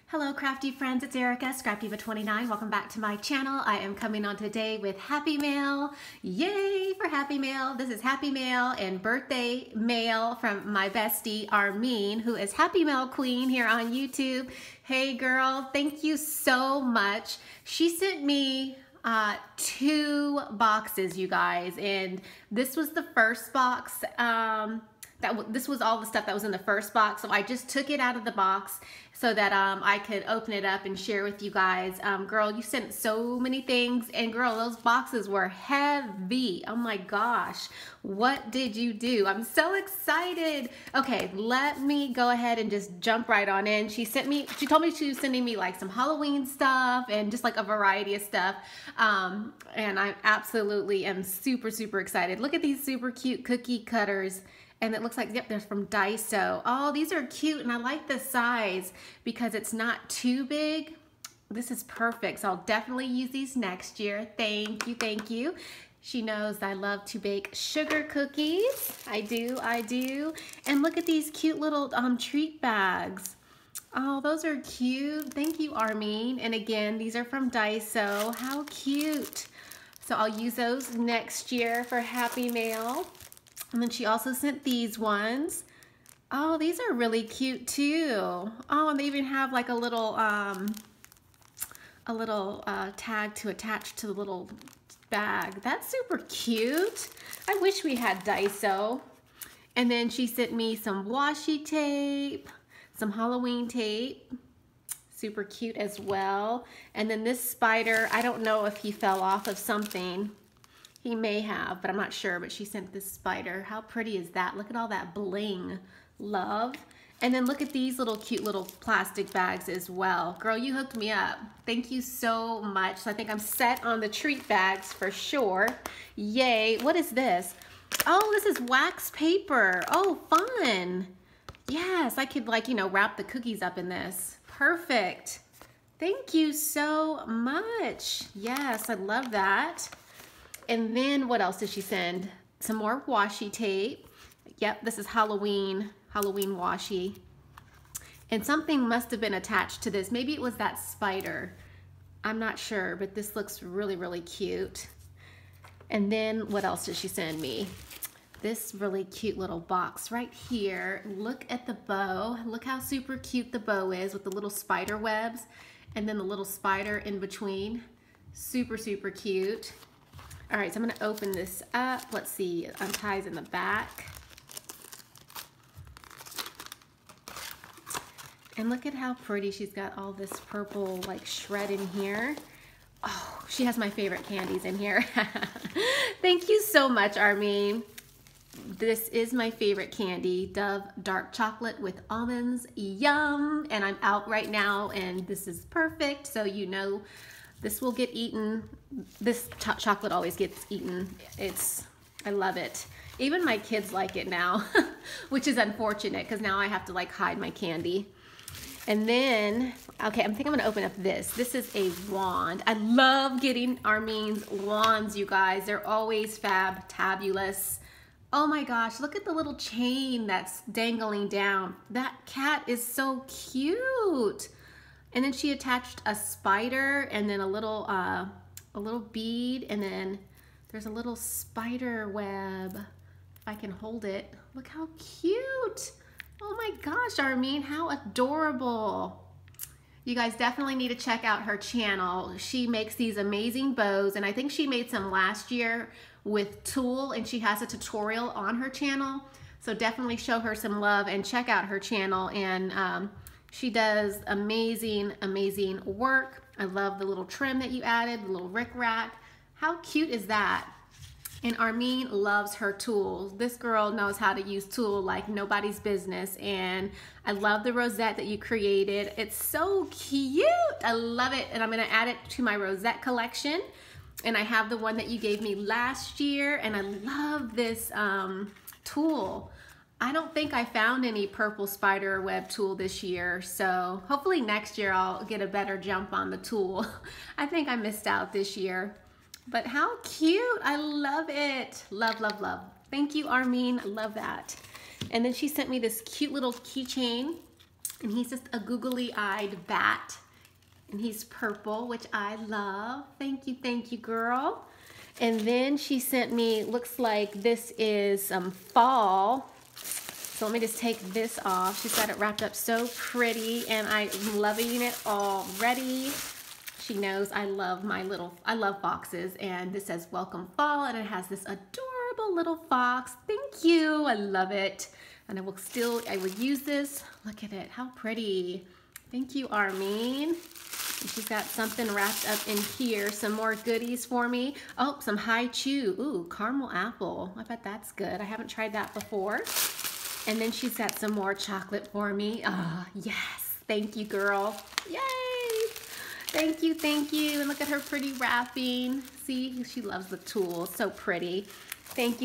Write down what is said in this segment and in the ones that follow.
Hello crafty friends, it's Erica, Scrapdivatwentynine. Welcome back to my channel. I am coming on today with Happy Mail. Yay for Happy Mail. This is Happy Mail and birthday mail from my bestie Armin, who is Happy Mail Queen here on YouTube. Hey girl, thank you so much. She sent me 2 boxes, you guys, and this was the first box. This was all the stuff that was in the first box, so I just took it out of the box so that I could open it up and share with you guys. Girl, you sent so many things, and girl, those boxes were heavy. Oh my gosh, what did you do? I'm so excited. Okay, let me go ahead and just jump right on in. She told me she was sending me like some Halloween stuff and just like a variety of stuff. And I absolutely am super excited. Look at these super cute cookie cutters. And it looks like, yep, they're from Daiso. Oh, these are cute, and I like the size because it's not too big. This is perfect, so I'll definitely use these next year. Thank you, thank you. She knows I love to bake sugar cookies. I do. And look at these cute little treat bags. Oh, those are cute. Thank you, Armin. And again, these are from Daiso. How cute. So I'll use those next year for Happy Mail. And then she also sent these ones. Oh, these are really cute too. Oh, and they even have like a little tag to attach to the little bag. That's super cute. I wish we had Daiso. And then she sent me some washi tape, some Halloween tape. Super cute as well. And then this spider, I don't know if he fell off of something. He may have, but I'm not sure, but she sent this spider. How pretty is that? Look at all that bling. Love. And then look at these little cute little plastic bags as well. Girl, you hooked me up. Thank you so much. So I think I'm set on the treat bags for sure. Yay. What is this? Oh, this is wax paper. Oh, fun. Yes, I could wrap the cookies up in this. Perfect. Thank you so much. Yes, I love that. And then what else did she send? Some more washi tape. Yep, this is Halloween washi. And something must have been attached to this. Maybe it was that spider. I'm not sure, but this looks really cute. And then what else did she send me? This really cute little box right here. Look at the bow. Look how super cute the bow is with the little spider webs and then the little spider in between. Super cute. All right, so I'm gonna open this up. Let's see, it unties in the back. And look at how pretty she's got all this purple like shred in here. Oh, she has my favorite candies in here. Thank you so much, Armin. This is my favorite candy, Dove Dark Chocolate with almonds. Yum! And I'm out right now, and this is perfect, so you know this will get eaten. This chocolate always gets eaten. I love it. Even my kids like it now, which is unfortunate because now I have to like hide my candy. And then, okay, I think I'm gonna open up this. This is a wand. I love getting Armin's wands, you guys. They're always fabulous. Oh my gosh, look at the little chain that's dangling down. That cat is so cute. And then she attached a spider and then a little bead, and then there's a little spider web. If I can hold it. Look how cute. Oh my gosh, Armin, how adorable. You guys definitely need to check out her channel. She makes these amazing bows, and I think she made some last year with tulle, and she has a tutorial on her channel. So definitely show her some love and check out her channel. And she does amazing work. I love the little trim that you added, the little rickrack. How cute is that? And Armin loves her tools. This girl knows how to use tulle like nobody's business. And I love the rosette that you created. It's so cute. I love it. And I'm gonna add it to my rosette collection. And I have the one that you gave me last year. And I love this tulle. I don't think I found any purple spider web tulle this year, so hopefully next year I'll get a better jump on the tulle. I think I missed out this year. But how cute, I love it. Love. Thank you, Armin, love that. And then she sent me this cute little keychain And he's just a googly-eyed bat. And he's purple, which I love. Thank you, girl. And then she sent me, looks like this is some fall. So let me just take this off. She's got it wrapped up so pretty, and I'm loving it already. She knows I love foxes, and this says welcome fall, and it has this adorable little fox. Thank you, I love it. And I will use this. Look at it, how pretty. Thank you, Armin. And she's got something wrapped up in here, some more goodies for me. Oh, some high chew, ooh, caramel apple. I bet that's good, I haven't tried that before. And then she's got some more chocolate for me. Ah, yes, thank you, girl. Yay! Thank you. And look at her pretty wrapping. See, she loves the tools, so pretty. Thank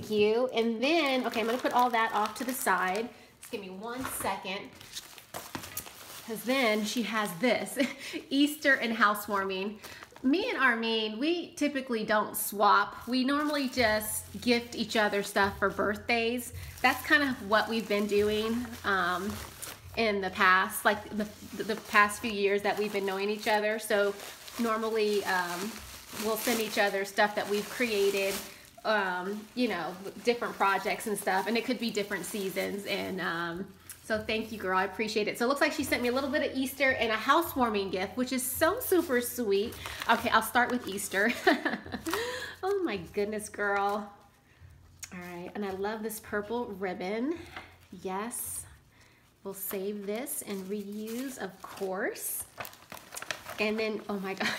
you. And then, okay, I'm gonna put all that off to the side. Just give me 1 second. Because then she has this, Easter and housewarming. Me and Armin, we typically don't swap. We normally just gift each other stuff for birthdays. That's kind of what we've been doing in the past, like the past few years that we've been knowing each other. So normally we'll send each other stuff that we've created, you know, different projects and stuff, and it could be different seasons. And so thank you, girl, I appreciate it. So it looks like she sent me a little bit of Easter and a housewarming gift, which is so super sweet. Okay, I'll start with Easter. Oh my goodness, girl. All right, and I love this purple ribbon. Yes, we'll save this and reuse, of course. And then, oh my God,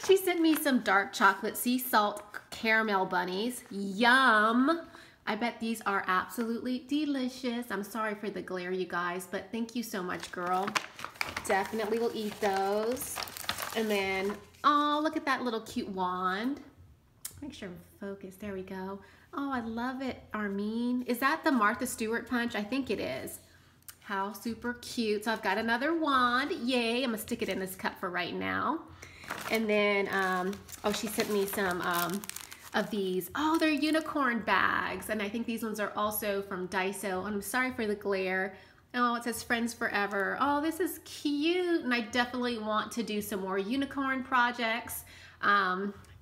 she sent me some dark chocolate sea salt caramel bunnies. Yum. I bet these are absolutely delicious. I'm sorry for the glare, you guys, but thank you so much, girl. Definitely will eat those. And then, oh, look at that little cute wand. Make sure I'm focused. There we go. Oh, I love it, Armin. Is that the Martha Stewart punch? I think it is. How super cute. So I've got another wand. Yay. I'm gonna stick it in this cup for right now. And then, oh, she sent me some of these. Oh, they're unicorn bags. And I think these ones are also from Daiso. I'm sorry for the glare. Oh, it says Friends Forever. Oh, this is cute. And I definitely want to do some more unicorn projects.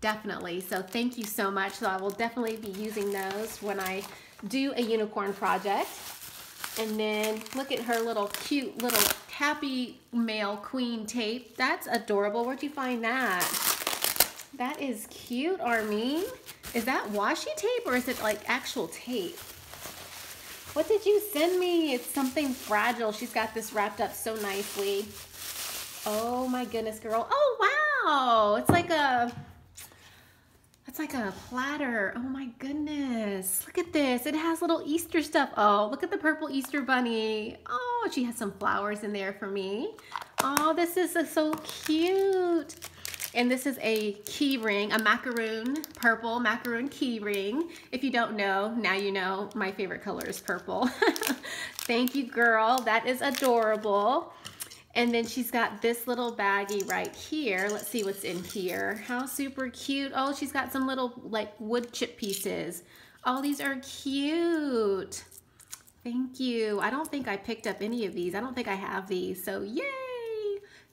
Definitely. So thank you so much. So I will definitely be using those when I do a unicorn project. And then look at her little cute little Happy Mail Queen tape. That's adorable. Where'd you find that? That is cute, Armin. Is that washi tape or is it like actual tape? What did you send me? It's something fragile. She's got this wrapped up so nicely. Oh my goodness, girl. Oh wow. It's like a platter. Oh my goodness. Look at this. It has little Easter stuff. Oh, look at the purple Easter bunny. Oh, she has some flowers in there for me. Oh, this is so cute. And this is a key ring, a macaroon, purple macaroon key ring. If you don't know, now you know my favorite color is purple. Thank you, girl. That is adorable. And then she's got this little baggie right here. Let's see what's in here. How super cute. Oh, she's got some little like wood chip pieces. Oh, these are cute. Thank you. I don't think I picked up any of these. I don't think I have these. So yay.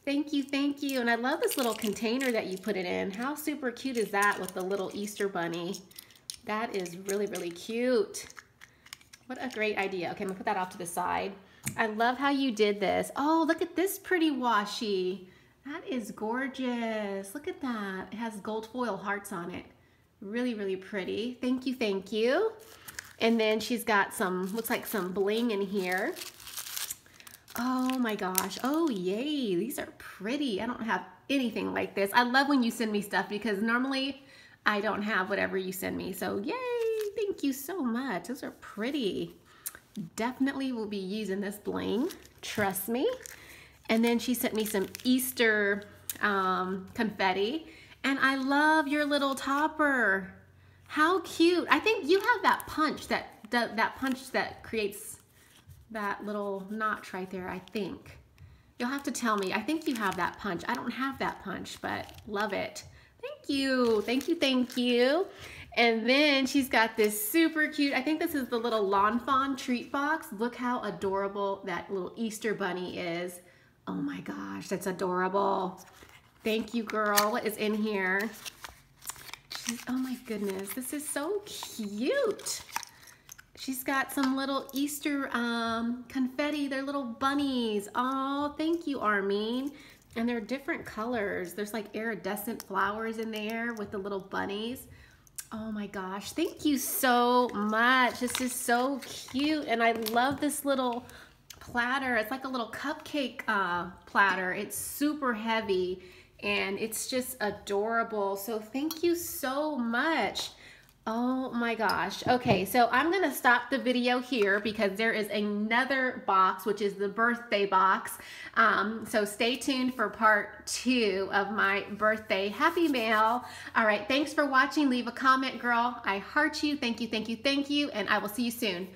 Thank you, thank you. And I love this little container that you put it in. How super cute is that with the little Easter bunny? That is really, really cute. What a great idea. Okay, I'm gonna put that off to the side. I love how you did this. Oh, look at this pretty washi. That is gorgeous. Look at that. It has gold foil hearts on it. Really, really pretty. Thank you, thank you. And then she's got some, looks like some bling in here. Oh my gosh. Oh, yay. These are pretty. I don't have anything like this. I love when you send me stuff because normally I don't have whatever you send me. So yay. Thank you so much. Those are pretty. Definitely will be using this bling. Trust me. And then she sent me some Easter confetti. And I love your little topper. How cute. I think you have that punch that punch that creates that little notch right there, I think. You'll have to tell me. I think you have that punch. I don't have that punch, but love it. Thank you. Thank you, thank you. And then she's got this super cute, I think this is the little Lawn Fawn treat box. Look how adorable that little Easter bunny is. Oh my gosh, that's adorable. Thank you, girl. What is in here? Oh my goodness, this is so cute. She's got some little Easter confetti. They're little bunnies. Oh, thank you, Armin. And they're different colors. There's like iridescent flowers in there with the little bunnies. Oh my gosh, thank you so much. This is so cute. And I love this little platter. It's like a little cupcake platter. It's super heavy and it's just adorable. So thank you so much. Oh my gosh. Okay, so I'm gonna stop the video here because there is another box, which is the birthday box. So stay tuned for part 2 of my birthday happy mail. All right, thanks for watching. Leave a comment, girl. I heart you. Thank you, thank you, thank you, and I will see you soon.